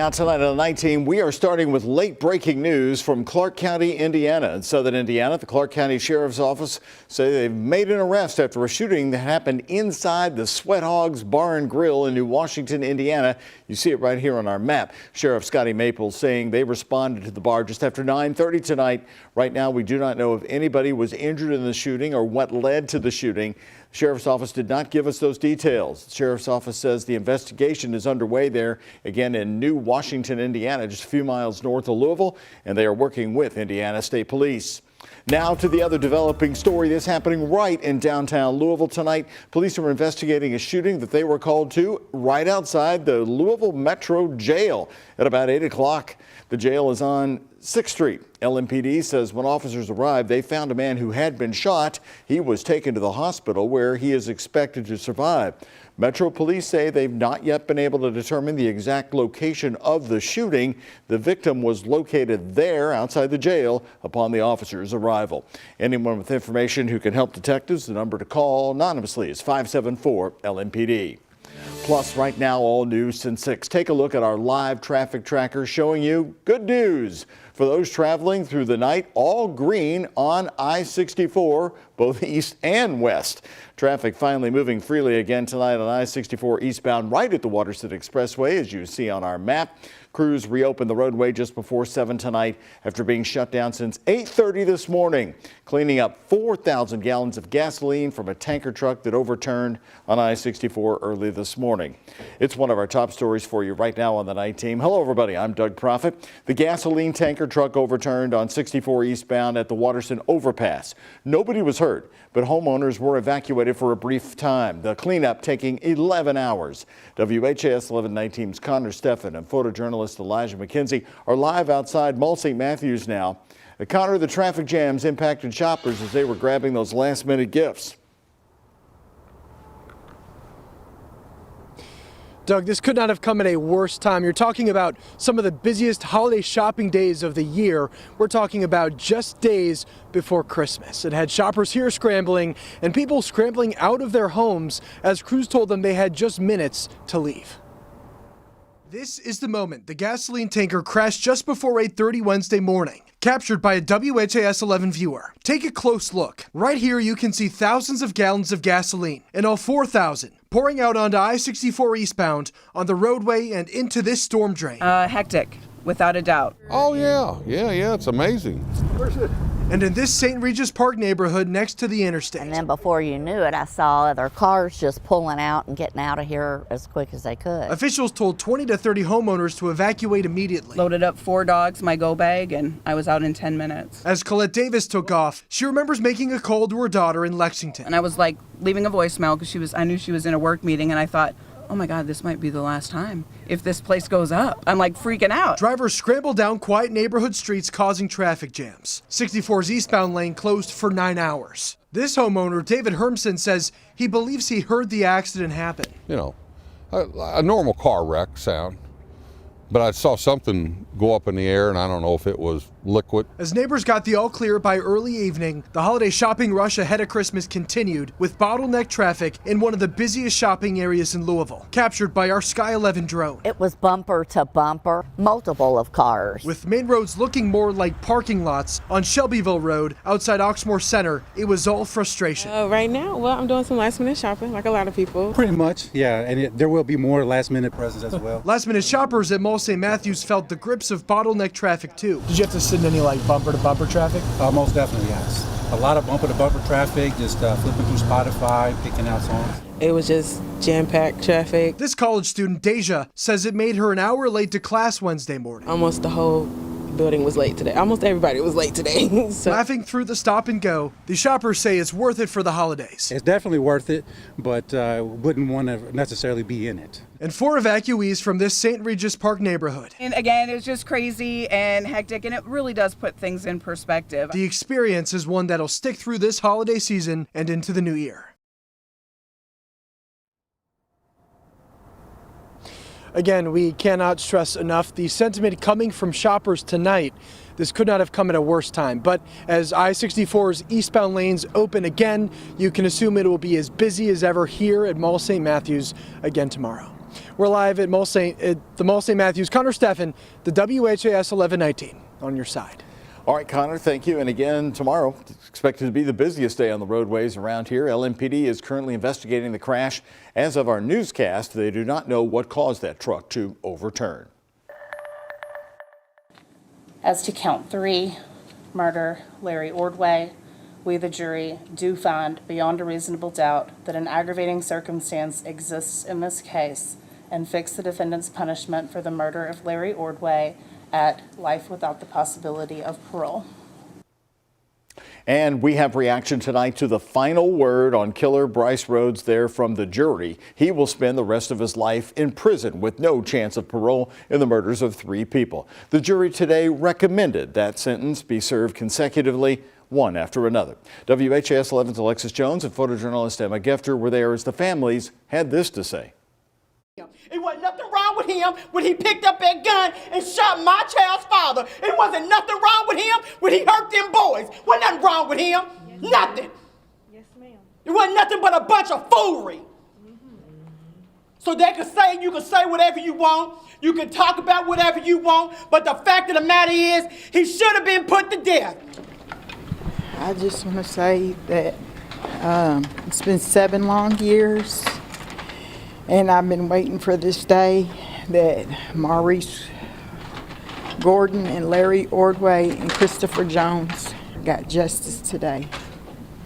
Now tonight on the night team, we are starting with late breaking news from Clark County, Indiana. In southern Indiana, the Clark County Sheriff's Office say they've made an arrest after a shooting that happened inside the Sweat Hogs Bar and Grill in New Washington, Indiana. You see it right here on our map. Sheriff Scotty Maples saying they responded to the bar just after 9:30 tonight. Right now, we do not know if anybody was injured in the shooting or what led to the shooting. The Sheriff's Office did not give us those details. The Sheriff's Office says the investigation is underway there, again in New Washington, Indiana, just a few miles north of Louisville, and they are working with Indiana State Police. Now to the other developing story. This happening right in downtown Louisville tonight. Police are investigating a shooting that they were called to right outside the Louisville Metro Jail at about 8 o'clock. The jail is on 6th Street. LMPD says when officers arrived, they found a man who had been shot. He was taken to the hospital where he is expected to survive. Metro Police say they've not yet been able to determine the exact location of the shooting. The victim was located there outside the jail upon the officers' arrival. Anyone with information who can help detectives, the number to call anonymously is 574-LMPD. Plus, right now, all news since 6. Take a look at our live traffic tracker showing you good news. For those traveling through the night, all green on I-64, both east and west. Traffic finally moving freely again tonight on I-64 eastbound right at the Waterston Expressway, as you see on our map. Crews reopened the roadway just before 7 tonight after being shut down since 8:30 this morning, cleaning up 4,000 gallons of gasoline from a tanker truck that overturned on I-64 early this morning. It's one of our top stories for you right now on the night team. Hello, everybody. I'm Doug Proffitt. The gasoline tanker truck overturned on 64 eastbound at the Waterston overpass. Nobody was hurt, but homeowners were evacuated for a brief time. The cleanup taking 11 hours. WHAS11 night team's Connor Steffen and photojournalist Elijah McKenzie are live outside Mall St. Matthews now. Connor, the traffic jams impacted shoppers as they were grabbing those last-minute gifts. Doug, this could not have come at a worse time. You're talking about some of the busiest holiday shopping days of the year. We're talking about just days before Christmas. It had shoppers here scrambling and people scrambling out of their homes as crews told them they had just minutes to leave. This is the moment the gasoline tanker crashed just before 8:30 Wednesday morning, captured by a WHAS11 viewer. Take a close look. Right here you can see thousands of gallons of gasoline, and all 4,000 pouring out onto I-64 eastbound on the roadway and into this storm drain. Hectic, without a doubt. Oh yeah, it's amazing. Where's it? And in this St. Regis Park neighborhood next to the interstate. And then before you knew it, I saw other cars just pulling out and getting out of here as quick as they could. Officials told 20 to 30 homeowners to evacuate immediately. Loaded up 4 dogs, my go bag, and I was out in 10 minutes. As Colette Davis took off, she remembers making a call to her daughter in Lexington. And I was like leaving a voicemail because I knew she was in a work meeting, and I thought, oh my God, this might be the last time if this place goes up. I'm like freaking out. Drivers scrambled down quiet neighborhood streets causing traffic jams. 64's eastbound lane closed for 9 hours. This homeowner, David Hermson, says he believes he heard the accident happen. You know, a normal car wreck sound. But I saw something go up in the air, and I don't know if it was liquid. As neighbors got the all clear by early evening, the holiday shopping rush ahead of Christmas continued with bottleneck traffic in one of the busiest shopping areas in Louisville, captured by our Sky 11 drone. It was bumper to bumper, multiple of cars. With main roads looking more like parking lots, on Shelbyville Road outside Oxmoor Center, it was all frustration. Right now, well, I'm doing some last minute shopping like a lot of people. Pretty much, yeah, and there will be more last minute presents as well. Last minute shoppers at Mall St. Matthews felt the grips of bottleneck traffic too. Did you have to sit in any like bumper to bumper traffic? Most definitely, yes. A lot of bumper to bumper traffic, just flipping through Spotify, picking out songs. It was just jam-packed traffic. This college student, Deja, says it made her an hour late to class Wednesday morning. Almost the whole building was late today. Almost everybody was late today. So. Laughing through the stop and go, the shoppers say it's worth it for the holidays. It's definitely worth it, but wouldn't want to necessarily be in it. And 4 evacuees from this St. Regis Park neighborhood. And again, it was just crazy and hectic, and it really does put things in perspective. The experience is one that'll stick through this holiday season and into the new year. Again, we cannot stress enough the sentiment coming from shoppers tonight. This could not have come at a worse time, but as I-64's eastbound lanes open again, you can assume it will be as busy as ever here at Mall St. Matthews again tomorrow. We're live at the Mall St. Matthews. Connor Steffen, the WHAS 1119 on your side. All right, Connor, thank you. And again, tomorrow, it's expected to be the busiest day on the roadways around here. LMPD is currently investigating the crash. As of our newscast, they do not know what caused that truck to overturn. As to count 3, murder, Larry Ordway, we, the jury, do find beyond a reasonable doubt that an aggravating circumstance exists in this case and fix the defendant's punishment for the murder of Larry Ordway at life without the possibility of parole. And we have reaction tonight to the final word on killer Bryce Rhodes there from the jury. He will spend the rest of his life in prison with no chance of parole in the murders of 3 people. The jury today recommended that sentence be served consecutively, one after another. WHAS 11's Alexis Jones and photojournalist Emma Gefter were there as the families had this to say. It wasn't nothing wrong with him when he picked up that gun and shot my child's father. It wasn't nothing wrong with him when he hurt them boys. Wasn't nothing wrong with him. Yes, nothing. Yes, ma'am. It wasn't nothing but a bunch of foolery. So they could say, you can say whatever you want. You can talk about whatever you want. But the fact of the matter is, he should have been put to death. I just want to say that it's been 7 long years. And I've been waiting for this day that Maurice Gordon and Larry Ordway and Christopher Jones got justice today.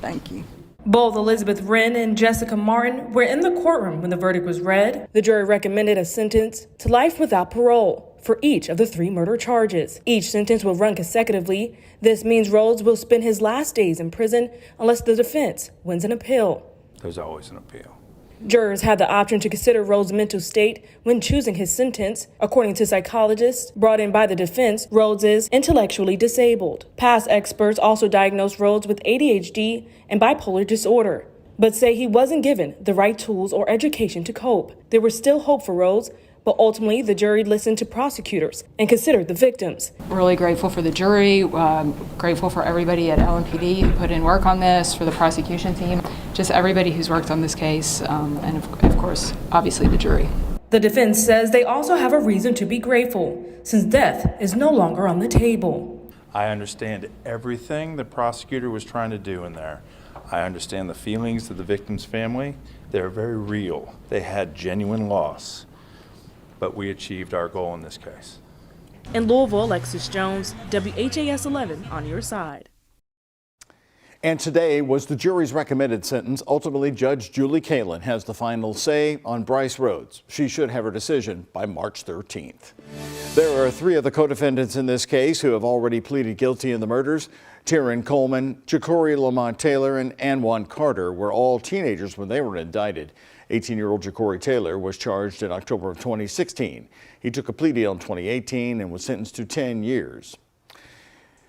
Thank you. Both Elizabeth Wren and Jessica Martin were in the courtroom when the verdict was read. The jury recommended a sentence to life without parole for each of the 3 murder charges. Each sentence will run consecutively. This means Rhodes will spend his last days in prison unless the defense wins an appeal. There's always an appeal. Jurors had the option to consider Rhodes' mental state when choosing his sentence. According to psychologists brought in by the defense, Rhodes is intellectually disabled. Past experts also diagnosed Rhodes with ADHD and bipolar disorder, but say he wasn't given the right tools or education to cope. There was still hope for Rhodes, but ultimately the jury listened to prosecutors and considered the victims. Really grateful for the jury, grateful for everybody at LMPD who put in work on this, for the prosecution team, just everybody who's worked on this case, and of course, obviously the jury. The defense says they also have a reason to be grateful, since death is no longer on the table. I understand everything the prosecutor was trying to do in there. I understand the feelings of the victim's family. They're very real. They had genuine loss. But we achieved our goal in this case. In Louisville, Alexis Jones, WHAS 11 on your side. And today was the jury's recommended sentence. Ultimately, Judge Julie Kalin has the final say on Bryce Rhodes. She should have her decision by March 13th. There are 3 of the co-defendants in this case who have already pleaded guilty in the murders. Tyron Coleman, Ja'Cory Lamont Taylor, and Anwan Carter were all teenagers when they were indicted. 18-year-old Ja'Cory Taylor was charged in October of 2016. He took a plea deal in 2018 and was sentenced to 10 years.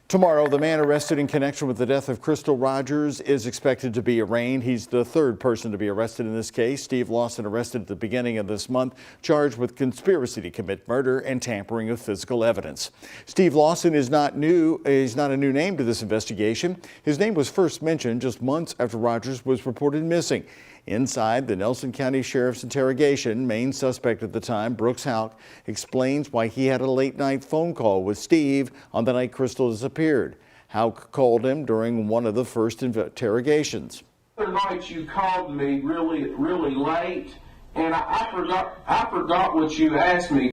Tomorrow, the man arrested in connection with the death of Crystal Rogers is expected to be arraigned. He's the 3rd person to be arrested in this case. Steve Lawson, arrested at the beginning of this month, charged with conspiracy to commit murder and tampering of physical evidence. Steve Lawson is not new. He's not a new name to this investigation. His name was first mentioned just months after Rogers was reported missing. Inside the Nelson County Sheriff's interrogation, main suspect at the time, Brooks Houck, explains why he had a late-night phone call with Steve on the night Crystal disappeared. Houck called him during one of the first interrogations. The other night you called me really late, and I forgot what you asked me.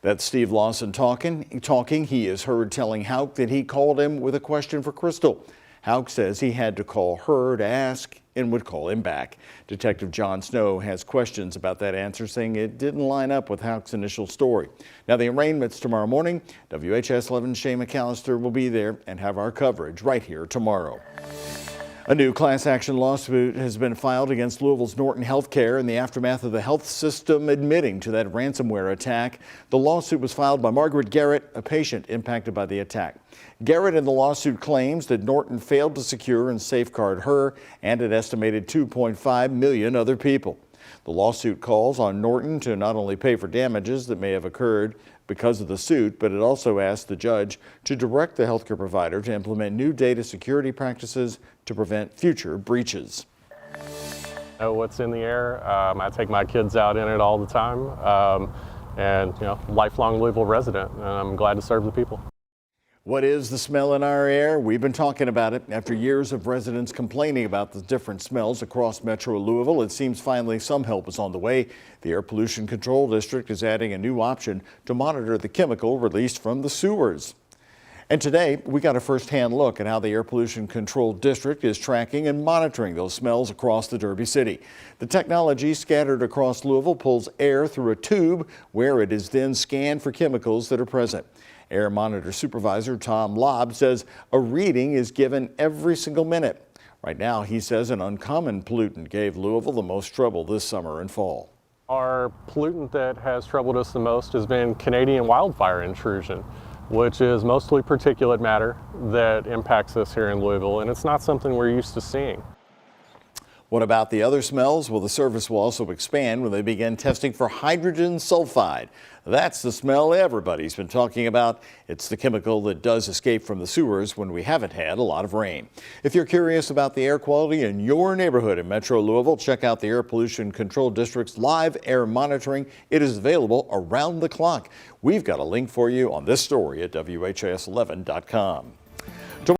That's Steve Lawson talking. He is heard telling Houck that he called him with a question for Crystal. Houck says he had to call her to ask and would call him back. Detective John Snow has questions about that answer, saying it didn't line up with Houck's initial story. Now, the arraignment's tomorrow morning. WHAS 11's Shane McAllister will be there and have our coverage right here tomorrow. A new class action lawsuit has been filed against Louisville's Norton Healthcare in the aftermath of the health system admitting to that ransomware attack. The lawsuit was filed by Margaret Garrett, a patient impacted by the attack. Garrett in the lawsuit claims that Norton failed to secure and safeguard her and an estimated 2.5 million other people. The lawsuit calls on Norton to not only pay for damages that may have occurred because of the suit, but it also asks the judge to direct the healthcare provider to implement new data security practices to prevent future breaches. Know what's in the air. I take my kids out in it all the time, and lifelong Louisville resident, and I'm glad to serve the people. What is the smell in our air? We've been talking about it. After years of residents complaining about the different smells across Metro Louisville, it seems finally some help is on the way. The Air Pollution Control District is adding a new option to monitor the chemical released from the sewers. And today, we got a first-hand look at how the Air Pollution Control District is tracking and monitoring those smells across the Derby City. The technology scattered across Louisville pulls air through a tube where it is then scanned for chemicals that are present. Air Monitor Supervisor Tom Lobb says a reading is given every single minute. Right now, he says an uncommon pollutant gave Louisville the most trouble this summer and fall. Our pollutant that has troubled us the most has been Canadian wildfire intrusion, which is mostly particulate matter that impacts us here in Louisville, and it's not something we're used to seeing. What about the other smells? Well, the service will also expand when they begin testing for hydrogen sulfide. That's the smell everybody's been talking about. It's the chemical that does escape from the sewers when we haven't had a lot of rain. If you're curious about the air quality in your neighborhood in Metro Louisville, check out the Air Pollution Control District's live air monitoring. It is available around the clock. We've got a link for you on this story at WHAS11.com.